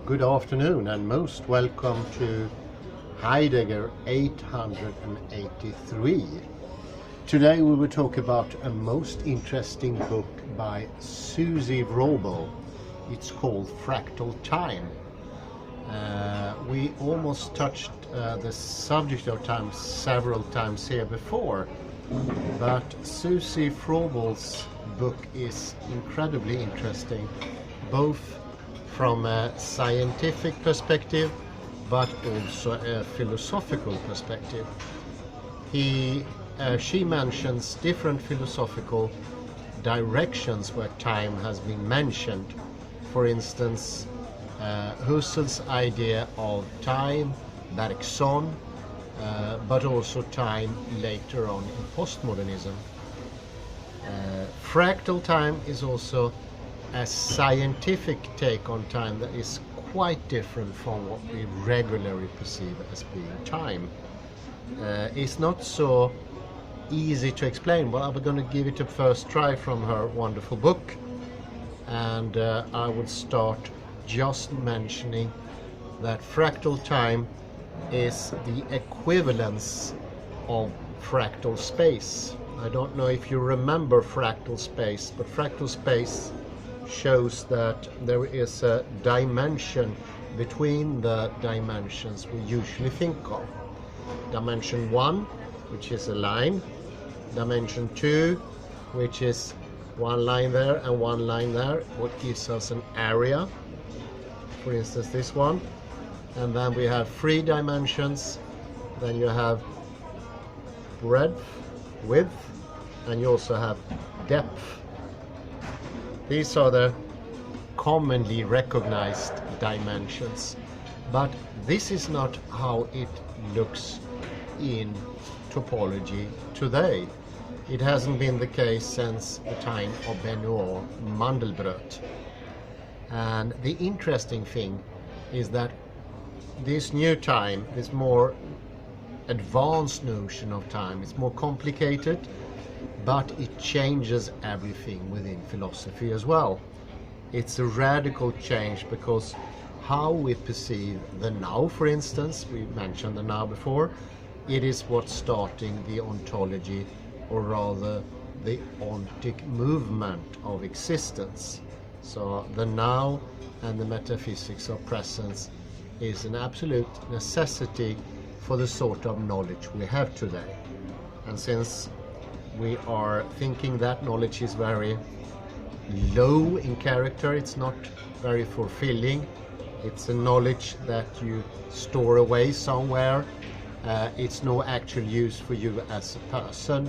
Good afternoon and most welcome to Heidegger 883. Today we will talk about a most interesting book by Susie Vrobel. It's called Fractal Time. We almost touched the subject of time several times here before, but Susie Vrobel's book is incredibly interesting, both from a scientific perspective but also a philosophical perspective. She mentions different philosophical directions where time has been mentioned. For instance, Husserl's idea of time, Bergson, but also time later on in postmodernism. Fractal time is also a scientific take on time that is quite different from what we regularly perceive as being time. It's not so easy to explain, but I'm going to give it a first try from her wonderful book. And I would start just mentioning that fractal time is the equivalence of fractal space. I don't know if you remember fractal space, but fractal space shows that there is a dimension between the dimensions we usually think of. Dimension 1, which is a line. Dimension 2, which is one line there and one line there, what gives us an area. For instance, this one. And then we have 3 dimensions. Then you have breadth, width, and you also have depth. These are the commonly recognized dimensions, but this is not how it looks in topology today. It hasn't been the case since the time of Benoit Mandelbrot. And the interesting thing is that this new time, this more advanced notion of time, is more complicated, but it changes everything within philosophy as well. It's a radical change because how we perceive the now, for instance, we mentioned the now before, it is what's starting the ontology, or rather the ontic movement of existence. So the now and the metaphysics of presence is an absolute necessity for the sort of knowledge we have today. And since we are thinking that knowledge is very low in character, it's not very fulfilling, it's a knowledge that you store away somewhere, it's no actual use for you as a person,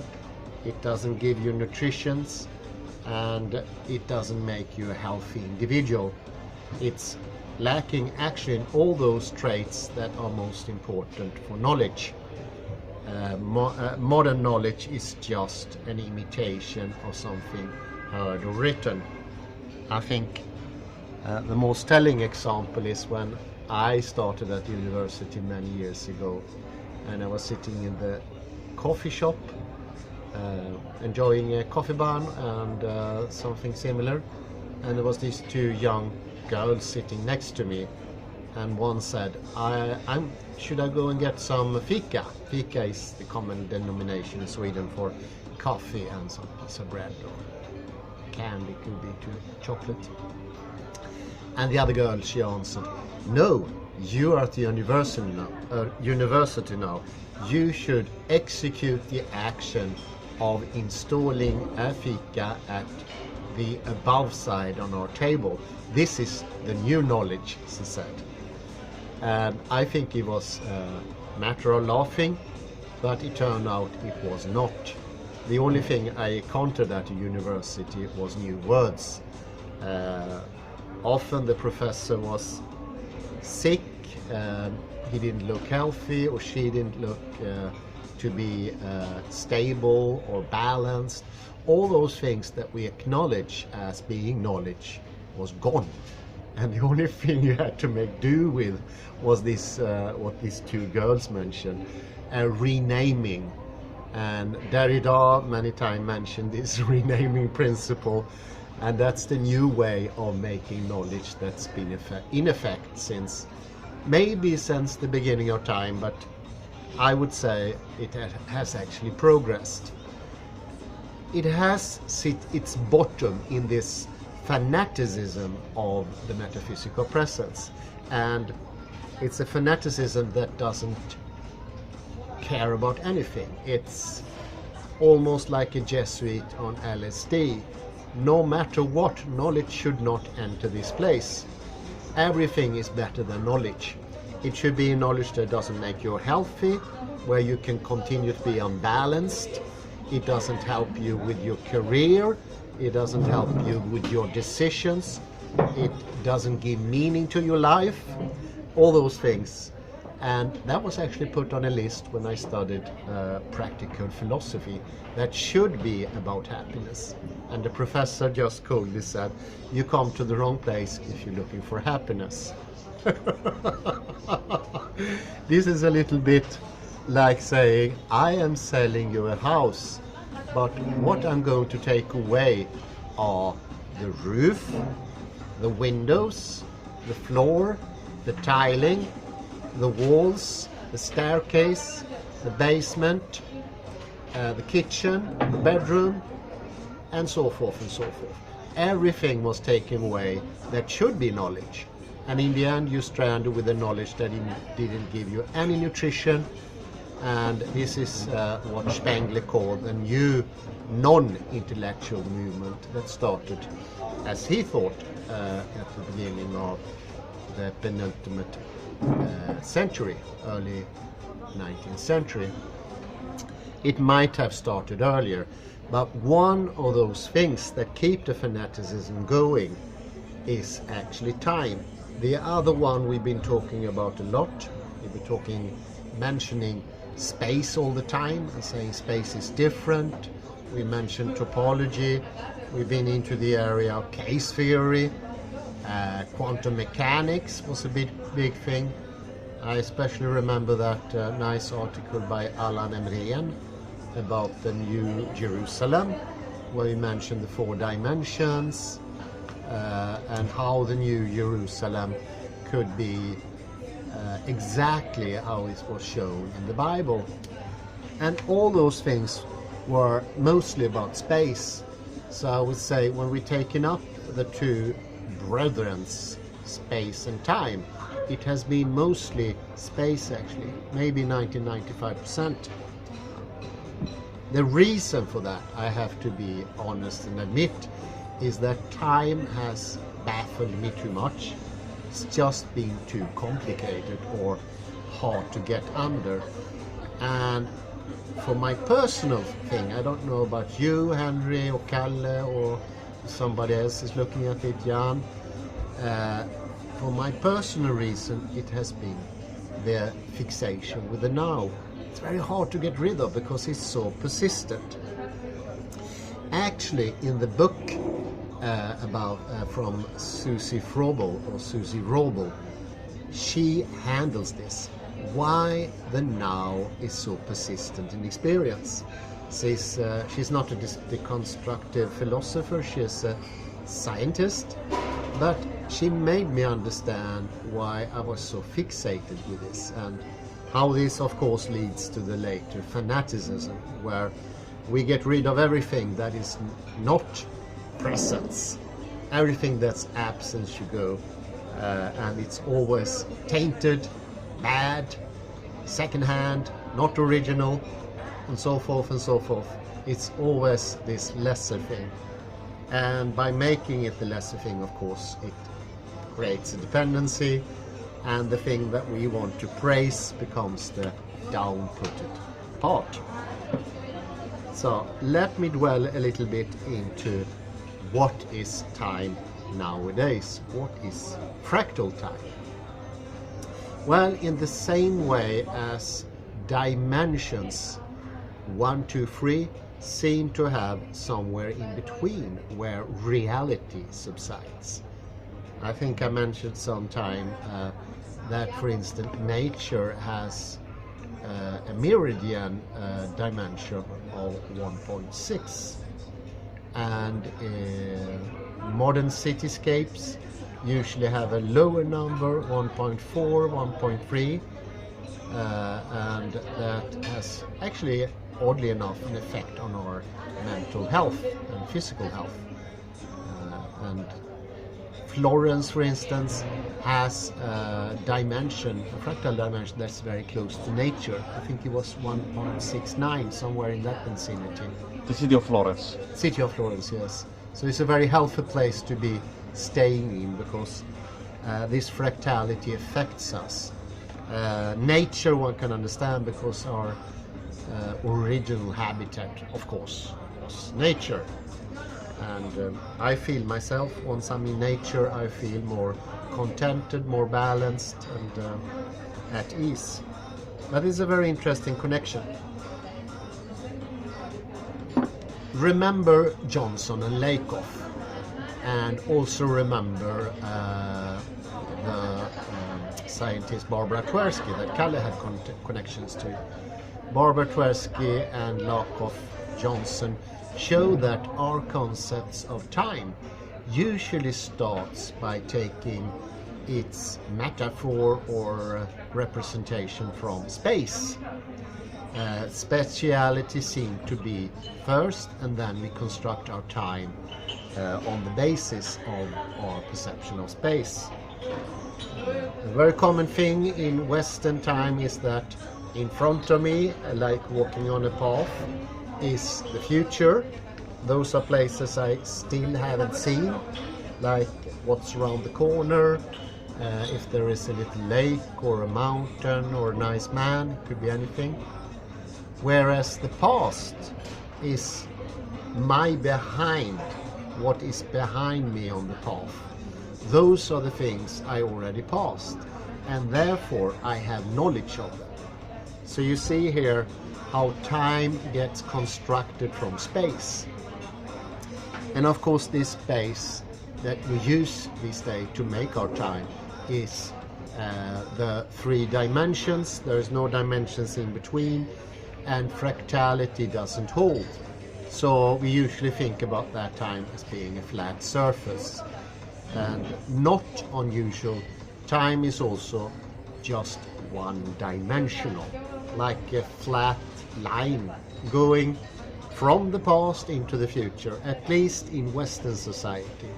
it doesn't give you nutrition, and it doesn't make you a healthy individual. It's lacking actually in all those traits that are most important for knowledge. Modern knowledge is just an imitation of something heard or written. I think the most telling example is when I started at university many years ago, and I was sitting in the coffee shop enjoying a coffee bun and something similar, and there was these 2 young girls sitting next to me, and one said, should I go and get some fika? Fika is the common denomination in Sweden for coffee and some piece of bread or candy, could be to chocolate. And the other girl, she answered, no, you are at the university now. You should execute the action of installing a fika at the above side on our table. This is the new knowledge, she said. And I think it was a matter of laughing, but it turned out it was not. The only thing I encountered at the university was new words. Often the professor was sick, he didn't look healthy, or she didn't look to be stable or balanced. All those things that we acknowledge as being knowledge was gone. And the only thing you had to make do with was this, what these 2 girls mentioned, renaming. And Derrida many times mentioned this renaming principle, And that's the new way of making knowledge that's been in effect since the beginning of time, but I would say it has actually progressed. It has its bottom in this fanaticism of the metaphysical presence, and it's a fanaticism that doesn't care about anything. It's almost like a Jesuit on LSD. No matter what, knowledge should not enter this place. Everything is better than knowledge. It should be knowledge that doesn't make you healthy, where you can continue to be unbalanced. It doesn't help you with your career. It doesn't help you with your decisions. It doesn't give meaning to your life. All those things. And that was actually put on a list when I studied practical philosophy that should be about happiness. And the professor just coldly said, "You come to the wrong place if you're looking for happiness." This is a little bit like saying, I am selling you a house, but what I'm going to take away are the roof, the windows, the floor, the tiling, the walls, the staircase, the basement, the kitchen, the bedroom, and so forth and so forth. Everything was taken away that should be knowledge. And in the end, you stranded with a knowledge that didn't give you any nutrition. And this is what Spengler called a new non-intellectual movement that started, as he thought, at the beginning of the penultimate century, early 19th century. It might have started earlier, but one of those things that keep the fanaticism going is actually time. The other one we've been talking about a lot. We've been mentioning space all the time and saying space is different. We mentioned topology. We've been into the area of case theory. Quantum mechanics was a big thing. I especially remember that nice article by Allan Emreen about the New Jerusalem, where he mentioned the 4 dimensions and how the New Jerusalem could be exactly how it was shown in the Bible. And all those things were mostly about space. So I would say when we're taking up the two brethren's space and time, it has been mostly space actually, maybe 90-95%. The reason for that, I have to be honest and admit, is that time has baffled me too much. It's just been too complicated or hard to get under. And for my personal thing, I don't know about you, Henry, or Kalle, or somebody else is looking at it, Jan. For my personal reason, it has been the fixation with the now. It's very hard to get rid of because it's so persistent. Actually, in the book from Susie Vrobel, she handles this. Why the now is so persistent in experience. She's not a deconstructive philosopher, she's a scientist, but she made me understand why I was so fixated with this, and how this of course leads to the later fanaticism, where we get rid of everything that is not presence, everything that's absence you go, and it's always tainted, bad, secondhand, not original, and so forth and so forth. It's always this lesser thing, and by making it the lesser thing, of course, it creates a dependency, and the thing that we want to praise becomes the down-putted part. So let me dwell a little bit into what is time nowadays. What is fractal time? Well, in the same way as dimensions 1, 2, 3 seem to have somewhere in between where reality subsides. I think I mentioned sometime that, for instance, nature has a meridian dimension of 1.6, and modern cityscapes usually have a lower number, 1.4, 1.3, and that has actually, oddly enough, an effect on our mental health and physical health. And Florence, for instance, has a dimension, a fractal dimension that's very close to nature. I think it was 1.69, somewhere in that vicinity. The city of Florence. City of Florence, yes. So it's a very healthy place to be staying in, because this fractality affects us. Nature one can understand, because our original habitat, of course, was nature. And I feel myself, once I'm in nature, I feel more contented, more balanced, and at ease. That is a very interesting connection. Remember Johnson and Lakoff, and also remember the scientist Barbara Tversky that Kalle had connections to. Barbara Tversky and Lakoff Johnson show that our concepts of time usually starts by taking its metaphor or representation from space. Spatiality seems to be first, and then we construct our time on the basis of our perception of space. A very common thing in Western time is that in front of me, like walking on a path, is the future. Those are places I still haven't seen, like what's around the corner, if there is a little lake or a mountain or a nice man, it could be anything. Whereas the past is my behind, what is behind me on the path. Those are the things I already passed, and therefore I have knowledge of them. So you see here how time gets constructed from space. And of course this space that we use these days to make our time is the 3 dimensions. There's no dimensions in between, and fractality doesn't hold. So we usually think about that time as being a flat surface. And not unusual, time is also just one-dimensional, like a flat line going from the past into the future, at least in Western society.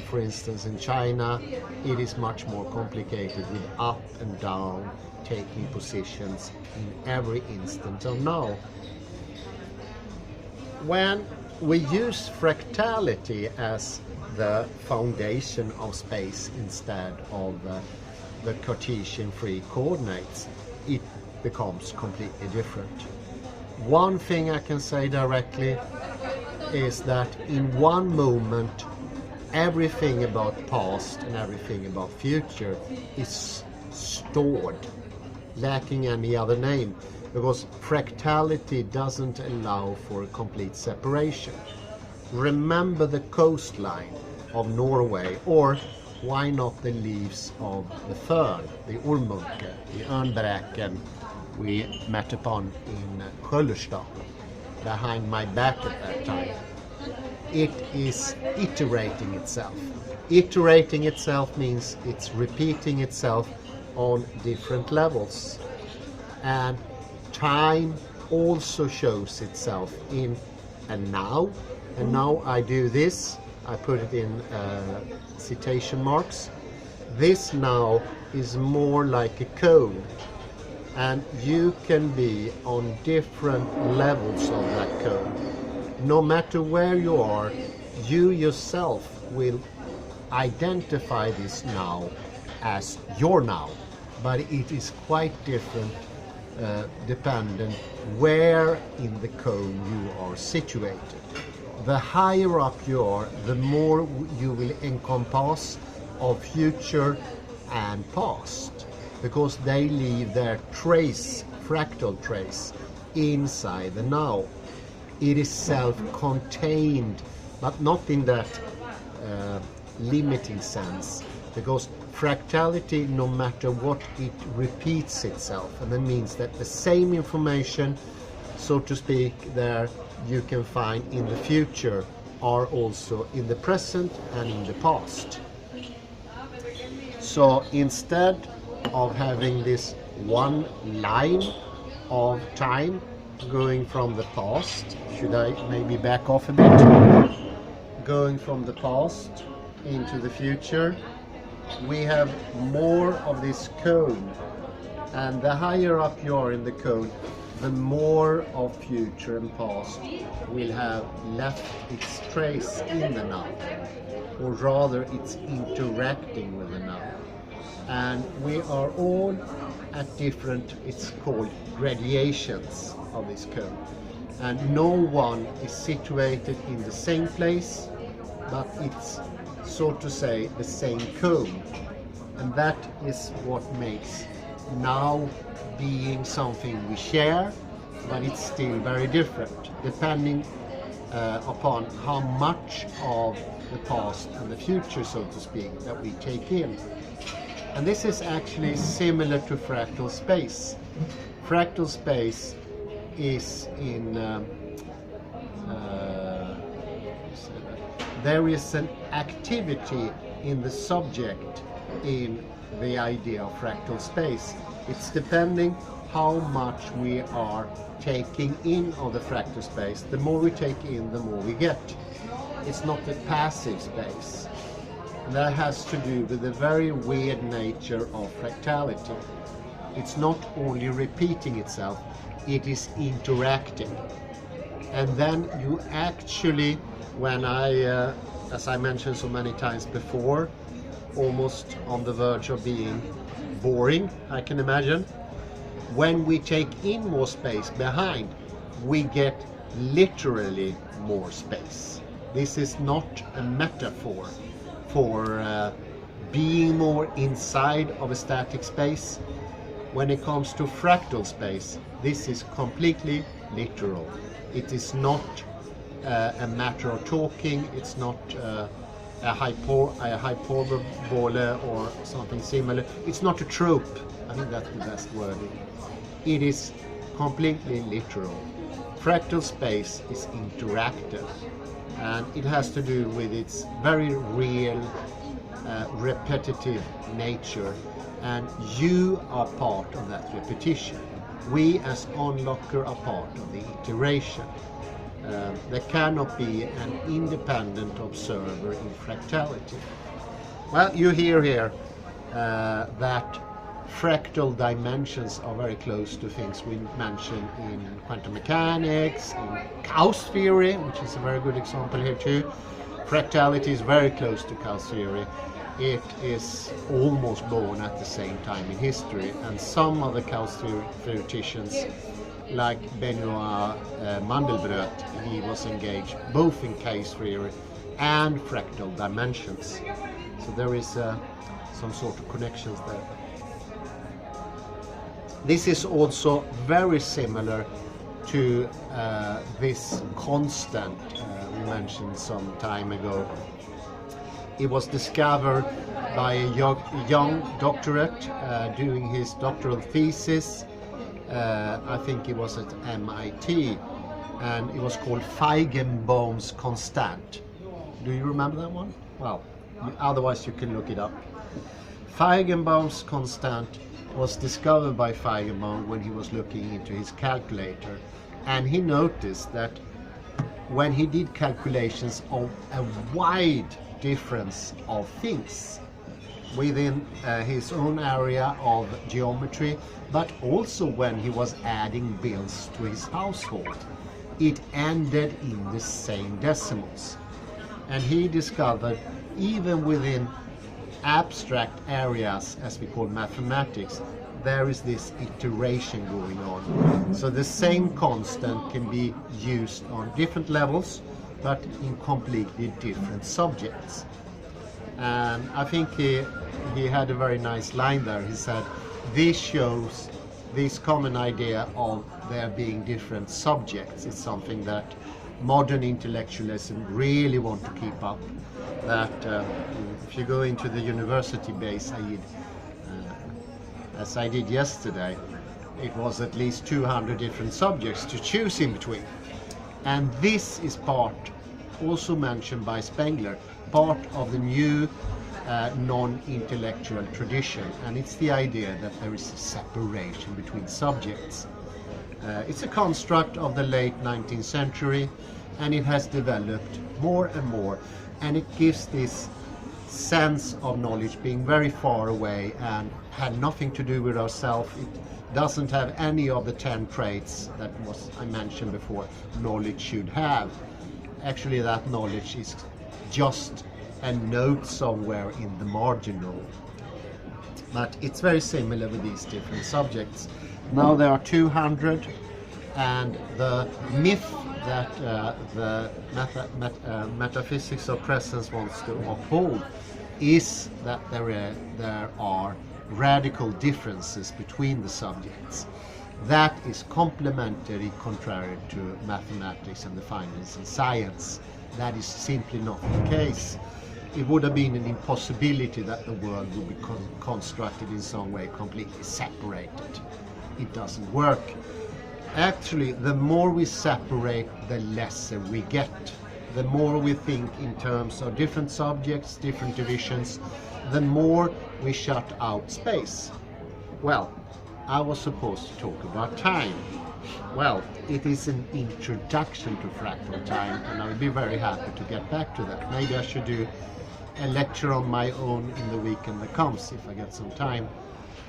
For instance, in China, it is much more complicated with up and down, taking positions in every instant of now. When we use fractality as the foundation of space instead of the Cartesian free coordinates, it becomes completely different. One thing I can say directly is that in one moment everything about past and everything about future is stored, lacking any other name, because fractality doesn't allow for a complete separation. Remember the coastline of Norway, or why not the leaves of the fern, the ormunke, the örnbräken we met upon in Sköllersta, behind my back at that time. It is iterating itself. Iterating itself means it's repeating itself on different levels. And time also shows itself in a now. And now I do this, I put it in citation marks. This now is more like a cone, and you can be on different levels of that cone. No matter where you are, you yourself will identify this now as your now, but it is quite different dependent where in the cone you are situated. The higher up you are, the more you will encompass of future and past, because they leave their trace, fractal trace, inside the now. It is self-contained, but not in that limiting sense, because fractality, no matter what, it repeats itself, and that means that the same information, so to speak, there you can find in the future are also in the present and in the past. So instead of having this one line of time going from the past, should I maybe back off a bit? Going from the past into the future, we have more of this cone, and the higher up you are in the cone, the more of future and past will have left its trace in the now, or rather it's interacting with the now. And we are all at different, it's called gradations of this cone, and no one is situated in the same place, but it's, so to say, the same cone. And that is what makes now being something we share, but it's still very different depending upon how much of the past and the future, so to speak, that we take in. And this is actually similar to fractal space. Fractal space is in there is an activity in the subject in the idea of fractal space. It's depending how much we are taking in of the fractal space. The more we take in, the more we get. It's not a passive space. And that has to do with the very weird nature of fractality. It's not only repeating itself, it is interacting. And then you actually, when as I mentioned so many times before, almost on the verge of being boring, I can imagine, when we take in more space behind, we get literally more space. This is not a metaphor for being more inside of a static space. When it comes to fractal space, this is completely literal. It is not a matter of talking, it's not a hyperbole or something similar. It's not a trope. I think that's the best wording. It is completely literal. Fractal space is interactive, and it has to do with its very real, repetitive nature, and you are part of that repetition. We as onlooker are part of the iteration. There cannot be an independent observer in fractality. Well, you hear here that fractal dimensions are very close to things we mentioned in quantum mechanics, in chaos theory, which is a very good example here too. Fractality is very close to chaos theory. It is almost born at the same time in history, and some of the chaos theoreticians, like Benoit Mandelbrot, he was engaged both in chaos theory and fractal dimensions. So there is some sort of connections there. This is also very similar to this constant we mentioned some time ago. It was discovered by a young doctorate doing his doctoral thesis. I think it was at MIT, and it was called Feigenbaum's constant. Do you remember that one? Well, otherwise you can look it up. Feigenbaum's constant was discovered by Feigenbaum when he was looking into his calculator, and he noticed that when he did calculations of a wide difference of things within his own area of geometry, but also when he was adding bills to his household, it ended in the same decimals. And he discovered, even within abstract areas, as we call mathematics, there is this iteration going on. So the same constant can be used on different levels, but in completely different subjects. And I think he had a very nice line there. He said, this shows this common idea of there being different subjects. It's something that modern intellectualism really want to keep up. That if you go into the university base, as I did yesterday, it was at least 200 different subjects to choose in between. And this is part also mentioned by Spengler, part of the new non-intellectual tradition, and it's the idea that there is a separation between subjects. It's a construct of the late 19th century, and it has developed more and more, and it gives this sense of knowledge being very far away and had nothing to do with ourselves. It doesn't have any of the 10 traits that I mentioned before knowledge should have. Actually, that knowledge is just a note somewhere in the marginal. But it's very similar with these different subjects. Now there are 200, and the myth that the metaphysics of presence wants to uphold is that there are radical differences between the subjects. That is complementary, contrary to mathematics and the findings in science. That is simply not the case. It would have been an impossibility that the world would be constructed in some way completely separated. It doesn't work. Actually, the more we separate, the lesser we get. The more we think in terms of different subjects, different divisions, the more we shut out space. Well, I was supposed to talk about time. Well, it is an introduction to Fractal Time, and I'll be very happy to get back to that. Maybe I should do a lecture on my own in the weekend that comes, if I get some time.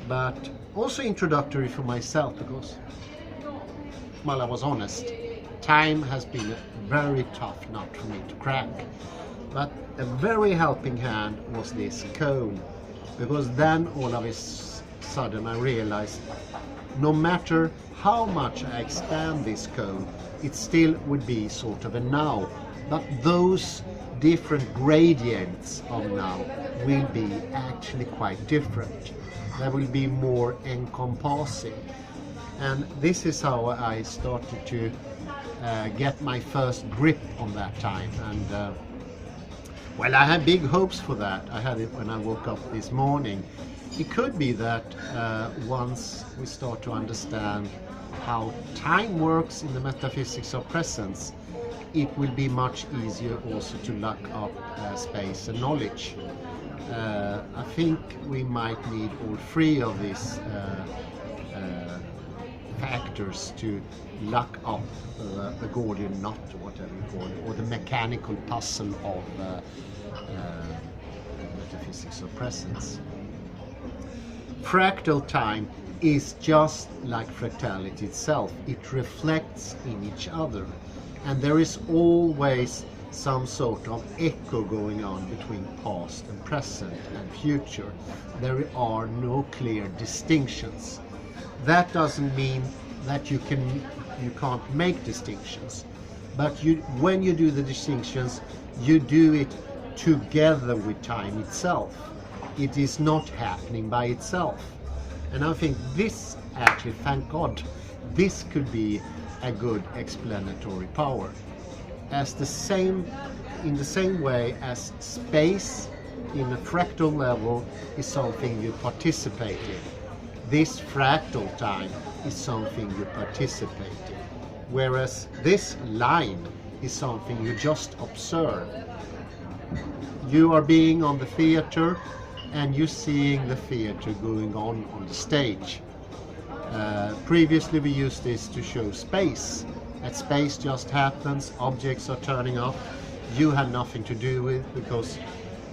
But also introductory for myself, because, well, I was honest, time has been a very tough nut for me to crack. But a very helping hand was this cone, because then all of a sudden I realized no matter how much I expand this cone, it still would be sort of a now. But those different gradients of now will be actually quite different. There will be more encompassing. And this is how I started to get my first grip on that time. And well, I had big hopes for that. I had it when I woke up this morning. It could be that once we start to understand how time works in the metaphysics of presence, it will be much easier also to lock up space and knowledge. I think we might need all three of these factors to lock up the Gordian knot, or whatever you call it, or the mechanical puzzle of metaphysics of presence. Fractal time is just like fractality itself. It reflects in each other, and there is always some sort of echo going on between past and present and future. There are no clear distinctions. That doesn't mean that you can't make distinctions, but when you do the distinctions, you do it together with time itself. It is not happening by itself. And I think this actually, thank God, this could be a good explanatory power. In the same way as space in a fractal level is something you participate in, this fractal time is something you participate in. Whereas this line is something you just observe. You are being on the theater and you're seeing the theater going on the stage. Previously we used this to show space. That space just happens, objects are turning up, you have nothing to do with, because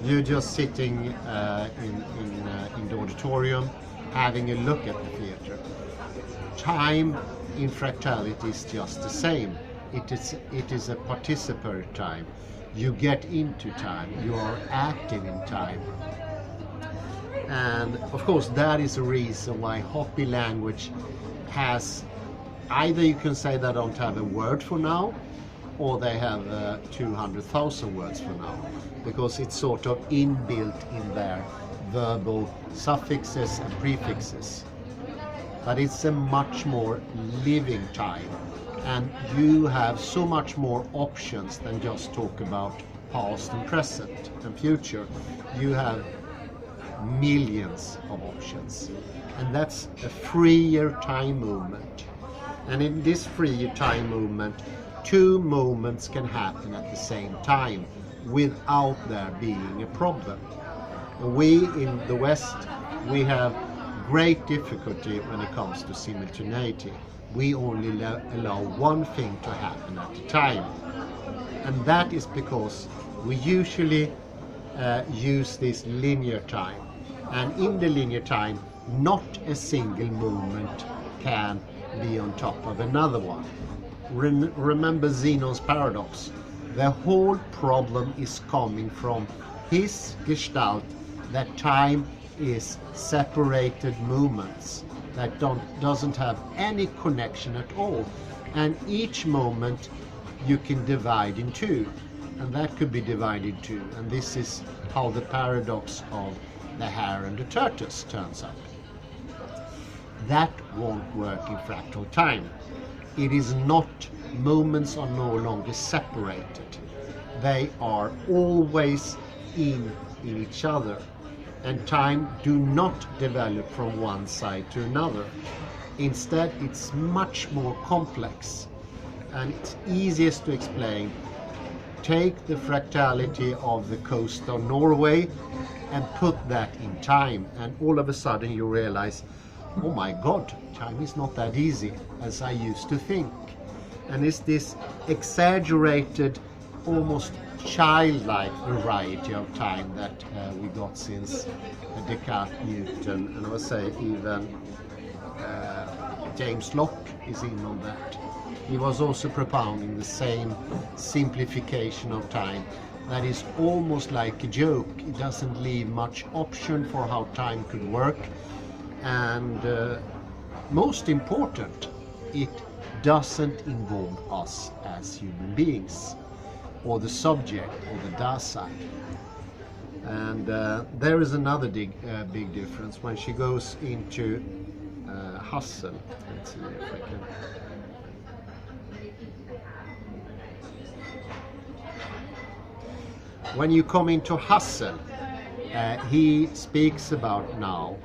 you're just sitting in the auditorium having a look at the theater. Time in fractality is just the same. It is a participatory time. You get into time, you are active in time. And of course that is a reason why Hopi language has, either you can say they don't have a word for now, or they have 200,000 words for now, because it's sort of inbuilt in their verbal suffixes and prefixes. But it's a much more living time, and you have so much more options than just talk about past and present and future. You have millions of options, and that's a freer time movement. And in this freer time movement, two moments can happen at the same time without there being a problem. We in the West, we have great difficulty when it comes to simultaneity. We only allow one thing to happen at a time. And that is because we usually use this linear time. And in the linear time, not a single movement can be on top of another one. Remember Zenon's paradox. The whole problem is coming from his gestalt that time is separated movements that doesn't have any connection at all. And each moment you can divide in two. And that could be divided too. And this is how the paradox of the hare and the tortoise turns up. That won't work in fractal time. It is not, moments are no longer separated. They are always in each other. And time do not develop from one side to another. Instead, it's much more complex. And it's easiest to explain. Take the fractality of the coast of Norway and put that in time, and all of a sudden you realize, oh my God, time is not that easy as I used to think. And it's this exaggerated, almost childlike variety of time that we got since Descartes, Newton, and I would say even James Locke is in on that. He was also propounding the same simplification of time that is almost like a joke. It doesn't leave much option for how time could work, and most important, it doesn't involve us as human beings or the subject or the Dasein. And there is another big difference when she goes into Husserl. Let's see if I can. When you come into Husserl, he speaks about now,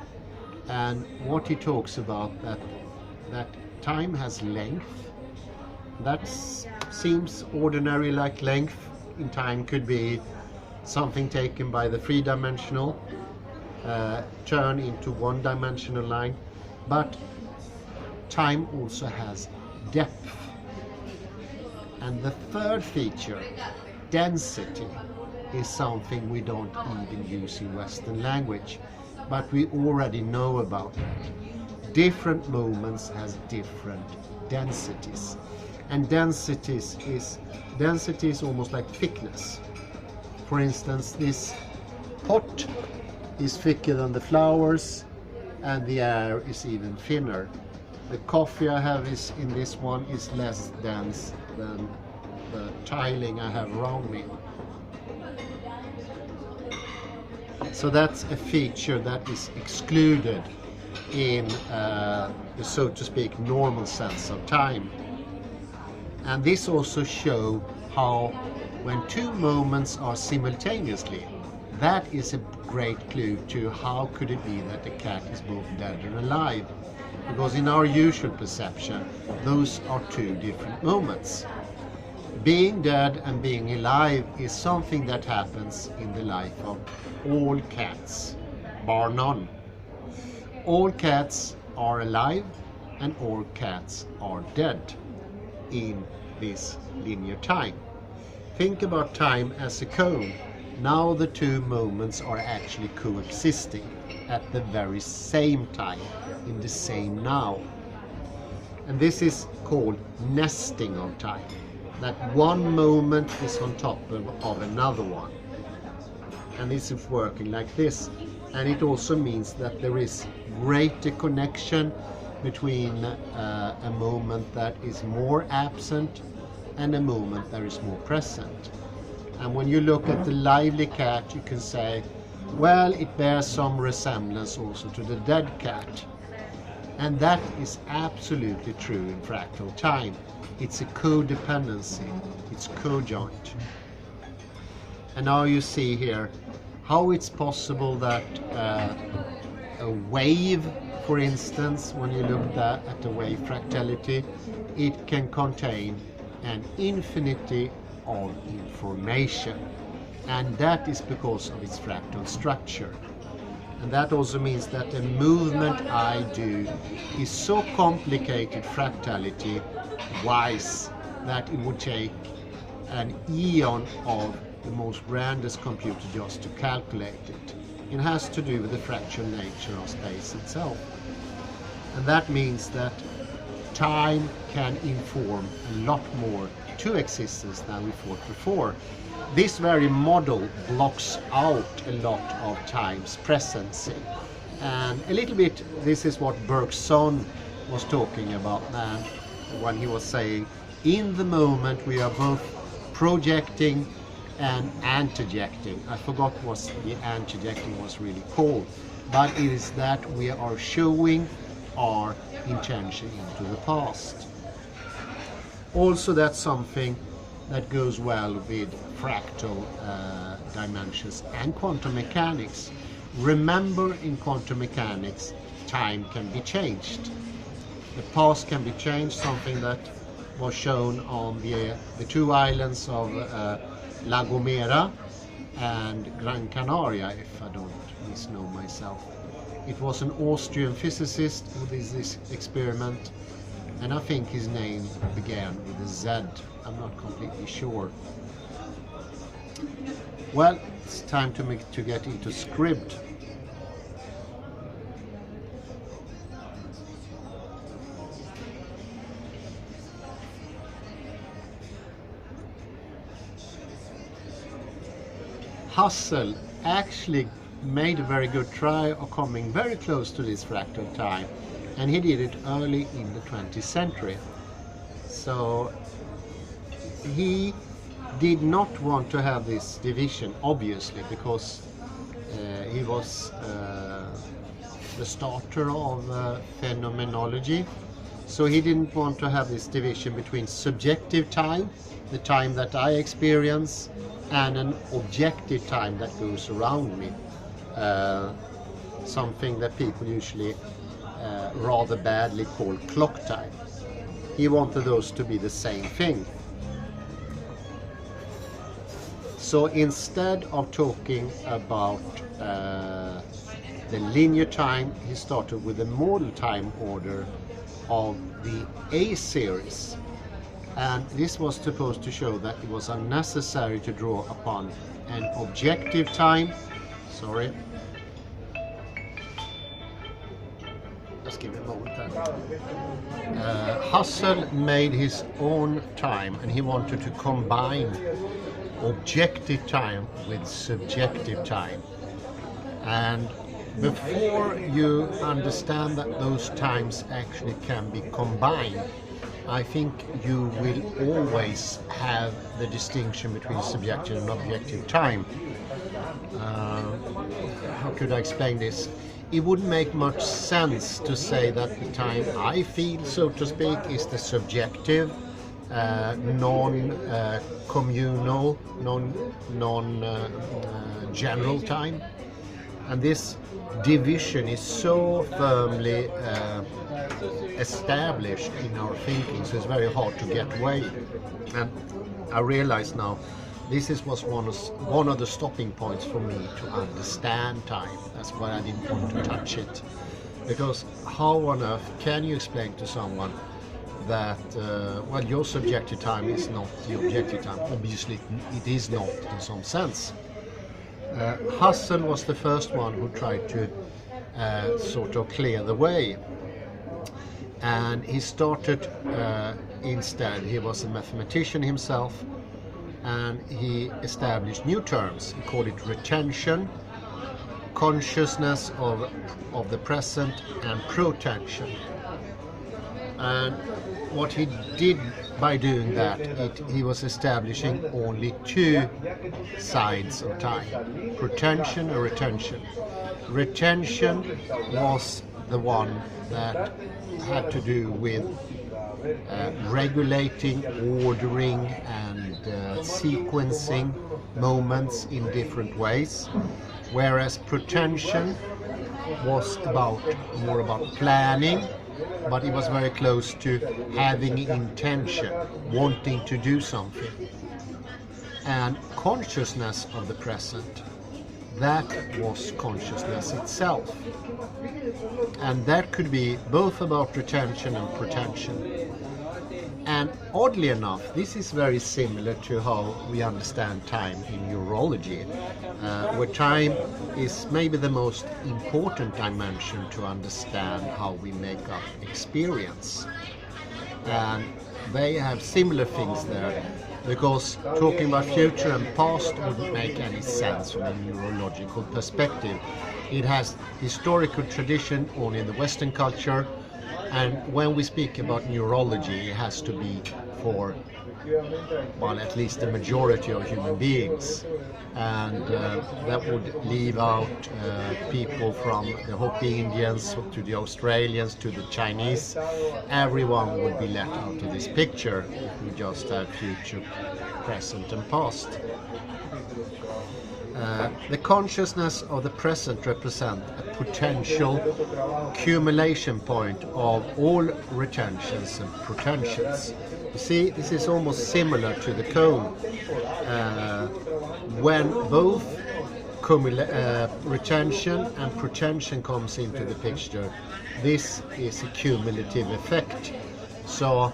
and what he talks about that time has length. That seems ordinary, like length in time could be something taken by the three-dimensional, turn into one-dimensional line, but time also has depth. And the third feature, density, is something we don't even use in Western language, but we already know about it. Different moments has different densities, and density is almost like thickness. For instance, this pot is thicker than the flowers, and the air is even thinner. The coffee I have in this one is less dense than the tiling I have around me. So that's a feature that is excluded in the, so to speak, normal sense of time. And this also shows how when two moments are simultaneously, that is a great clue to how could it be that the cat is both dead and alive. Because in our usual perception, those are two different moments. Being dead and being alive is something that happens in the life of all cats, bar none. All cats are alive and all cats are dead in this linear time. Think about time as a cone. Now the two moments are actually coexisting at the very same time, in the same now. And this is called nesting of time. That one moment is on top of another one. And this is working like this. And it also means that there is greater connection between a moment that is more absent and a moment that is more present. And when you look at the lively cat, you can say, well, it bears some resemblance also to the dead cat. And that is absolutely true in fractal time. It's a codependency, it's co-joint. And now you see here how it's possible that a wave, for instance, when you look at the wave fractality, it can contain an infinity of information, and that is because of its fractal structure. And that also means that the movement I do is so complicated fractality wise that it would take an eon of the most grandest computer just to calculate it. It has to do with the fractal nature of space itself. And that means that time can inform a lot more to existence than we thought before. This very model blocks out a lot of time's presence. And a little bit, this is what Bergson was talking about now, when he was saying, in the moment we are both projecting and antajecting. I forgot what the antajecting was really called, but it is that we are showing our intention into the past. Also, that's something that goes well with fractal dimensions and quantum mechanics. Remember, in quantum mechanics, time can be changed. The past can be changed, something that was shown on the two islands of La Gomera and Gran Canaria, if I don't misnow myself. It was an Austrian physicist who did this experiment, and I think his name began with a Z. I'm not completely sure. Well, it's time to get into script. Husserl actually made a very good try of coming very close to this fractal time, and he did it early in the 20th century. So he did not want to have this division, obviously, because he was the starter of phenomenology. So he didn't want to have this division between subjective time, the time that I experience, and an objective time that goes around me. Something that people usually rather badly call clock time. He wanted those to be the same thing. So instead of talking about the linear time, he started with the modal time order of the A series. And this was supposed to show that it was unnecessary to draw upon an objective time. Sorry. Just give me a moment there. Husserl made his own time, and he wanted to combine objective time with subjective time. And before you understand that those times actually can be combined, I think you will always have the distinction between subjective and objective time. How could I explain this? It wouldn't make much sense to say that the time I feel, so to speak, is the subjective, non-communal, non-general time. And this division is so firmly established in our thinking, so it's very hard to get away. And I realize now this was one of the stopping points for me to understand time. That's why I didn't want to touch it, because how on earth can you explain to someone that well, your subjective time is not the objective time? Obviously it is not, in some sense. Husserl was the first one who tried to sort of clear the way, and he started instead, he was a mathematician himself, and he established new terms. He called it retention, consciousness of the present, and protension. And what he did by doing that, he was establishing only two sides of time, protension and retention. Retention was the one that had to do with regulating, ordering, and sequencing moments in different ways, whereas protension was more about planning but it was very close to having intention, wanting to do something. And consciousness of the present, that was consciousness itself. And that could be both about retention and pretension. And oddly enough, this is very similar to how we understand time in neurology, where time is maybe the most important dimension to understand how we make up experience. And they have similar things there, because talking about future and past wouldn't make any sense from a neurological perspective. It has historical tradition only in the Western culture, and when we speak about neurology, it has to be for, well, at least the majority of human beings. And that would leave out people from the Hopi Indians to the Australians to the Chinese. Everyone would be let out of this picture if we just have future, present and past. The consciousness of the present represents a potential accumulation point of all retentions and pretensions. You see, this is almost similar to the cone. When both retention and pretension comes into the picture, this is a cumulative effect. So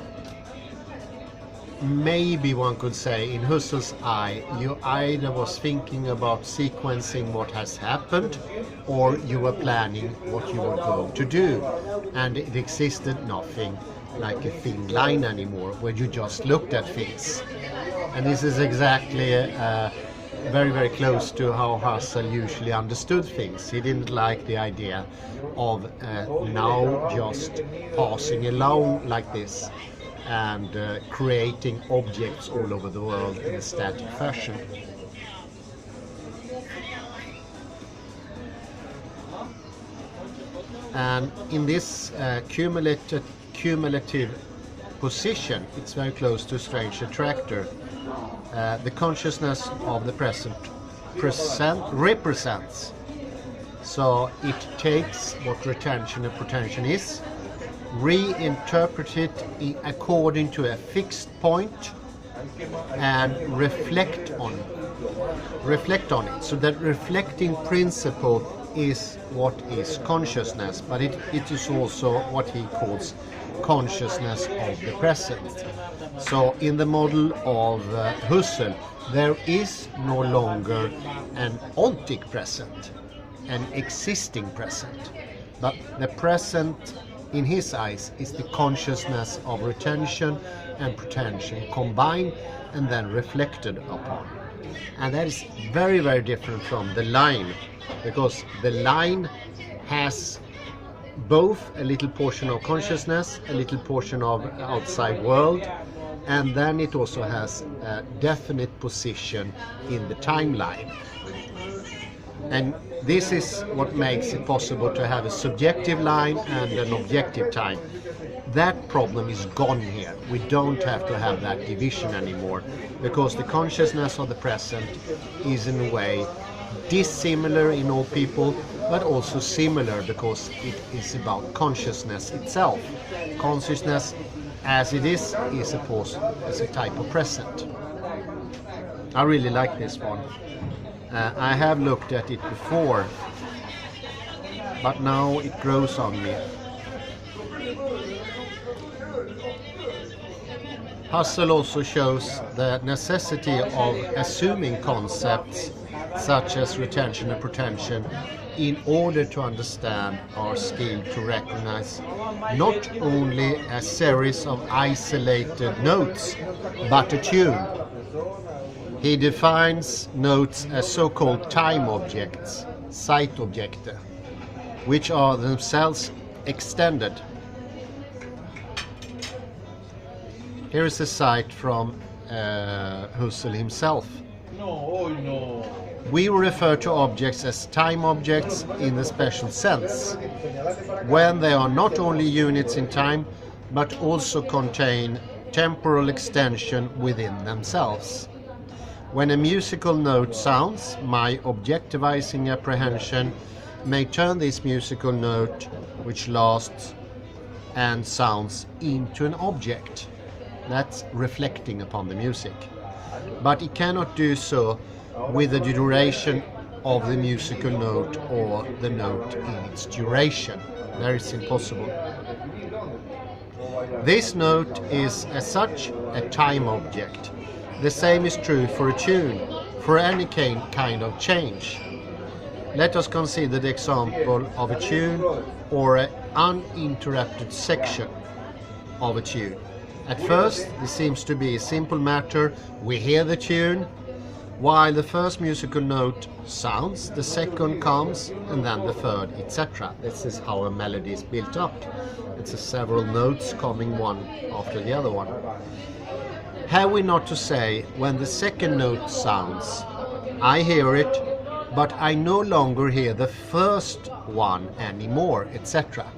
maybe one could say, in Husserl's eye, you either was thinking about sequencing what has happened, or you were planning what you were going to do. And it existed nothing like a thin line anymore, where you just looked at things. And this is exactly very, very close to how Husserl usually understood things. He didn't like the idea of now just passing along like this and creating objects all over the world in a static fashion. And in this cumulative position, it's very close to a strange attractor. The consciousness of the present represents. So it takes what retention and pretension is, reinterpret it according to a fixed point, and reflect on it. So that reflecting principle is what is consciousness, but it is also what he calls consciousness of the present. So in the model of Husserl, there is no longer an ontic present, an existing present, but the present in his eyes is the consciousness of retention and pretension combined and then reflected upon. And that is very, very different from the line, because the line has both a little portion of consciousness, a little portion of outside world, and then it also has a definite position in the timeline. And this is what makes it possible to have a subjective line and an objective time. That problem is gone here. We don't have to have that division anymore, because the consciousness of the present is in a way dissimilar in all people, but also similar because it is about consciousness itself. Consciousness as it is a type of present. I really like this one. I have looked at it before, but now it grows on me. Husserl also shows the necessity of assuming concepts such as retention and pretension in order to understand our skill to recognize not only a series of isolated notes, but a tune. He defines notes as so-called time objects, Zeitobjekte, which are themselves extended. Here is a cite from Husserl himself. We refer to objects as time objects in the special sense, when they are not only units in time, but also contain temporal extension within themselves. When a musical note sounds, my objectivizing apprehension may turn this musical note, which lasts and sounds into an object. That's reflecting upon the music. But it cannot do so with the duration of the musical note or the note in its duration. That is impossible. This note is as such a time object. The same is true for a tune, for any kind of change. Let us consider the example of a tune or an uninterrupted section of a tune. At first, this seems to be a simple matter. We hear the tune, while the first musical note sounds, the second comes, and then the third, etc. This is how a melody is built up. It's several notes coming one after the other one. Have we not to say, when the second note sounds, I hear it, but I no longer hear the first one anymore, etc.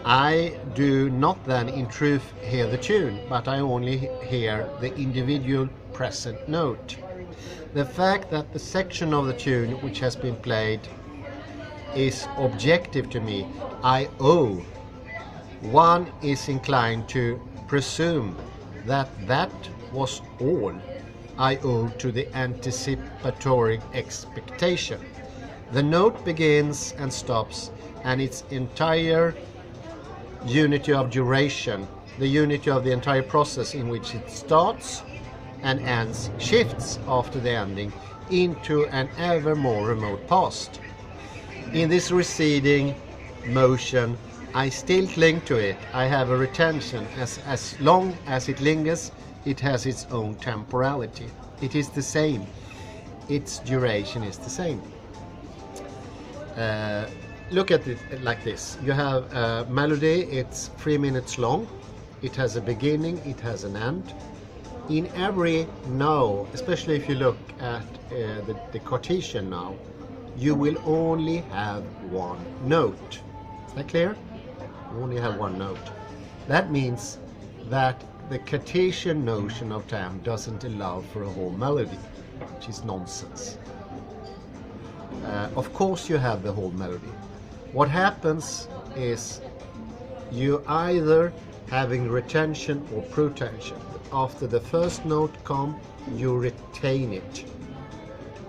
I do not then in truth hear the tune, but I only hear the individual present note. The fact that the section of the tune which has been played is objective to me, I owe. One is inclined to presume that that was all I owe to the anticipatory expectation. The note begins and stops, and its entire unity of duration, the unity of the entire process in which it starts and ends, shifts after the ending into an ever more remote past. In this receding motion, I still cling to it. I have a retention. As long as it lingers, it has its own temporality. It is the same. Its duration is the same. Look at it like this. You have a melody, it's 3 minutes long. It has a beginning, it has an end. In every now, especially if you look at the Cartesian now, you will only have one note. Is that clear? You only have one note. That means that the Cartesian notion of time doesn't allow for a whole melody, which is nonsense. Of course you have the whole melody. What happens is you either having retention or protension. After the first note comes, you retain it.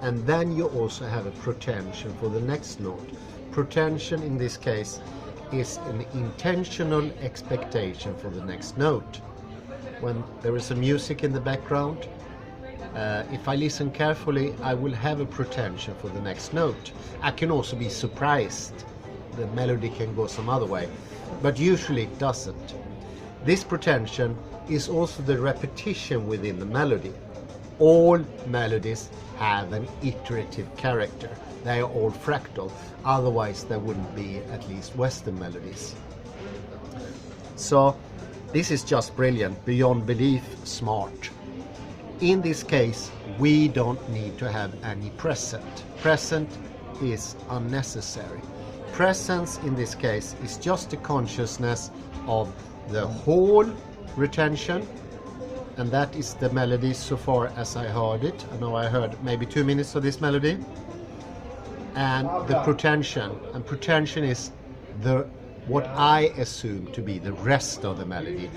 And then you also have a protension for the next note. Protension in this case is an intentional expectation for the next note. When there is a music in the background, if I listen carefully, I will have a protension for the next note. I can also be surprised. The melody can go some other way, but usually it doesn't. This protension is also the repetition within the melody. All melodies have an iterative character. They are all fractal, otherwise there wouldn't be at least Western melodies. So this is just brilliant, beyond belief smart. In this case, we don't need to have any present. Present is unnecessary. Presence in this case is just the consciousness of the whole retention, and that is the melody so far as I heard it. I know I heard maybe 2 minutes of this melody. And the protension, and protension is what I assume to be the rest of the melody,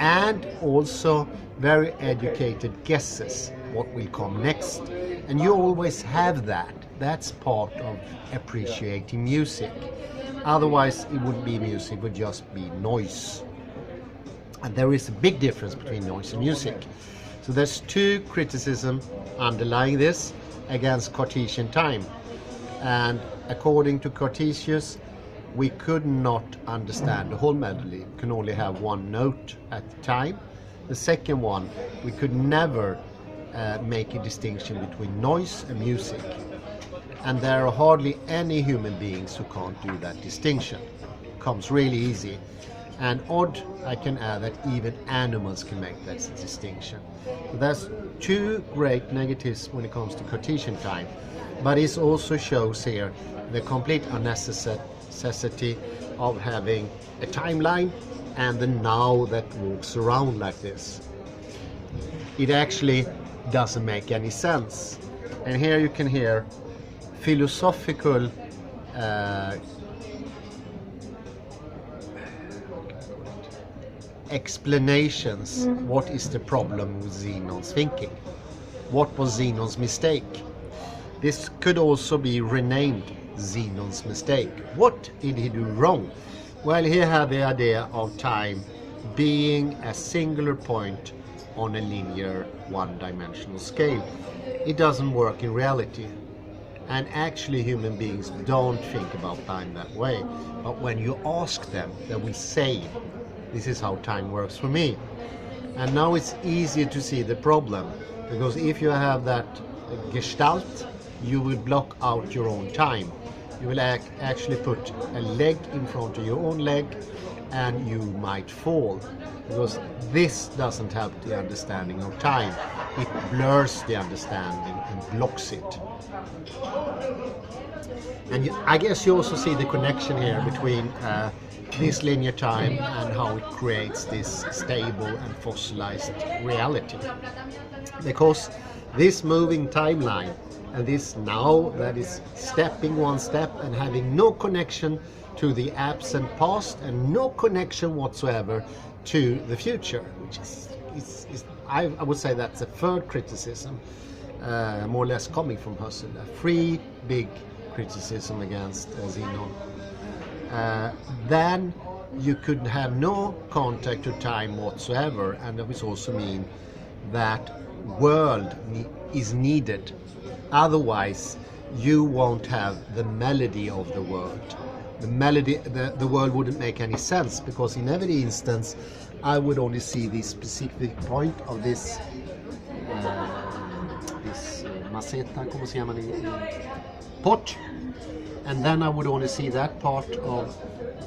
and also very educated guesses what will come next. And you always have that. That's part of appreciating music. Otherwise it wouldn't be music, it would just be noise. And there is a big difference between noise and music. So there's two criticisms underlying this against Cartesian time. And according to Cartesius, we could not understand the whole melody. We can only have one note at a time. The second one, we could never make a distinction between noise and music. And there are hardly any human beings who can't do that distinction. It comes really easy. And odd, I can add that even animals can make that distinction. So there's two great negatives when it comes to Cartesian time. But it also shows here the complete unnecessity of having a timeline and the now that walks around like this. It actually doesn't make any sense. And here you can hear explanations. What is the problem with Zenon's thinking? What was Zenon's mistake? This could also be renamed Zenon's mistake. What did he do wrong? Well, he had the idea of time being a singular point on a linear one-dimensional scale. It doesn't work in reality. And actually human beings don't think about time that way. But when you ask them, they will say, this is how time works for me. And now it's easier to see the problem, because if you have that gestalt, you will block out your own time. You will actually put a leg in front of your own leg, and you might fall, because this doesn't help the understanding of time. It blurs the understanding and blocks it. And I guess you also see the connection here between this linear time and how it creates this stable and fossilized reality. Because this moving timeline and this now that is stepping one step and having no connection to the absent past and no connection whatsoever to the future, which is I would say that's a third criticism, more or less coming from Husserl. A three big criticism against Zenon. Then you could have no contact to time whatsoever, and that would also mean that world is needed. Otherwise, you won't have the melody of the world. The melody, the world wouldn't make any sense, because in every instance, I would only see the specific point of this maceta, como se llama pot, and then I would only see that part of,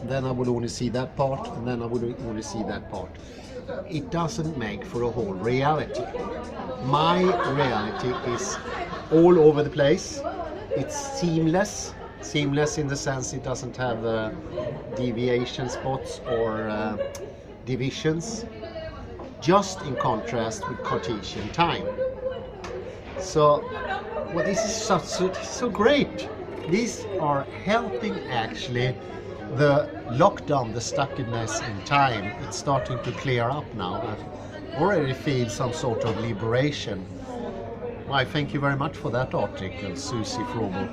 then I would only see that part, and then I would only see that part. It doesn't make for a whole reality. My reality is all over the place. It's seamless in the sense it doesn't have deviation spots or divisions, just in contrast with Cartesian time. So, well, this is so great. These are helping actually the lockdown, the stuckedness in time. It's starting to clear up now. I already feel some sort of liberation. Why, thank you very much for that article, Susie Vrobel.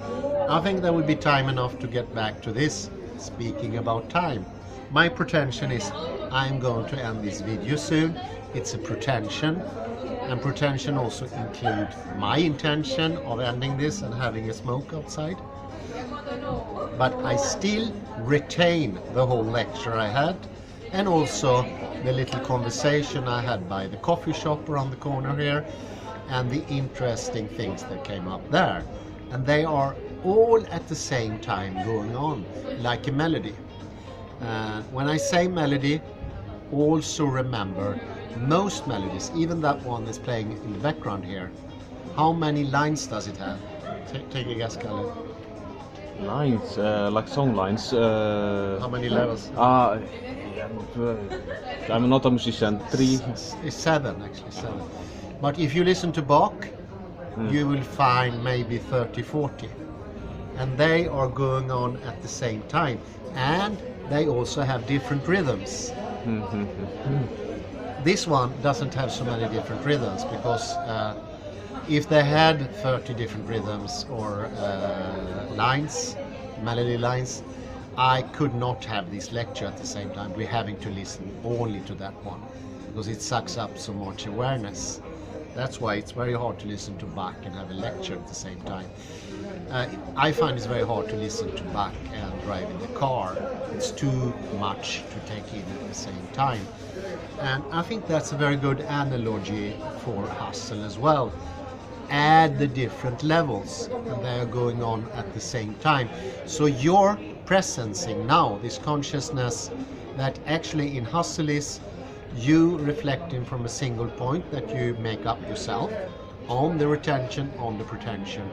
I think there will be time enough to get back to this, speaking about time. My pretension is I'm going to end this video soon. It's a pretension, and pretension also includes my intention of ending this and having a smoke outside. But I still retain the whole lecture I had, and also the little conversation I had by the coffee shop around the corner here, and the interesting things that came up there. And they are all at the same time going on, like a melody. When I say melody, also remember most melodies, even that one that's playing in the background here, how many lines does it have? Take a guess, Kalle. Lines, like song lines. How many levels? I'm not a musician. 3. It's 7, actually, 7. But if you listen to Bach, you will find maybe 30, 40. And they are going on at the same time. And they also have different rhythms. This one doesn't have so many different rhythms, because if they had 30 different rhythms or lines, melody lines, I could not have this lecture at the same time. We're having to listen only to that one, because it sucks up so much awareness. That's why it's very hard to listen to Bach and have a lecture at the same time. I find it's very hard to listen to Bach and drive in the car. It's too much to take in at the same time. And I think that's a very good analogy for Husserl as well. Add the different levels, and they are going on at the same time. So you're presencing now this consciousness that actually in Husserl is you reflecting from a single point that you make up yourself on the retention, on the pretension,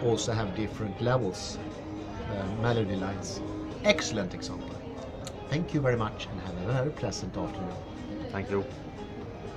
also have different levels, melody lines. Excellent example. Thank you very much, and have a very pleasant afternoon. Thank you.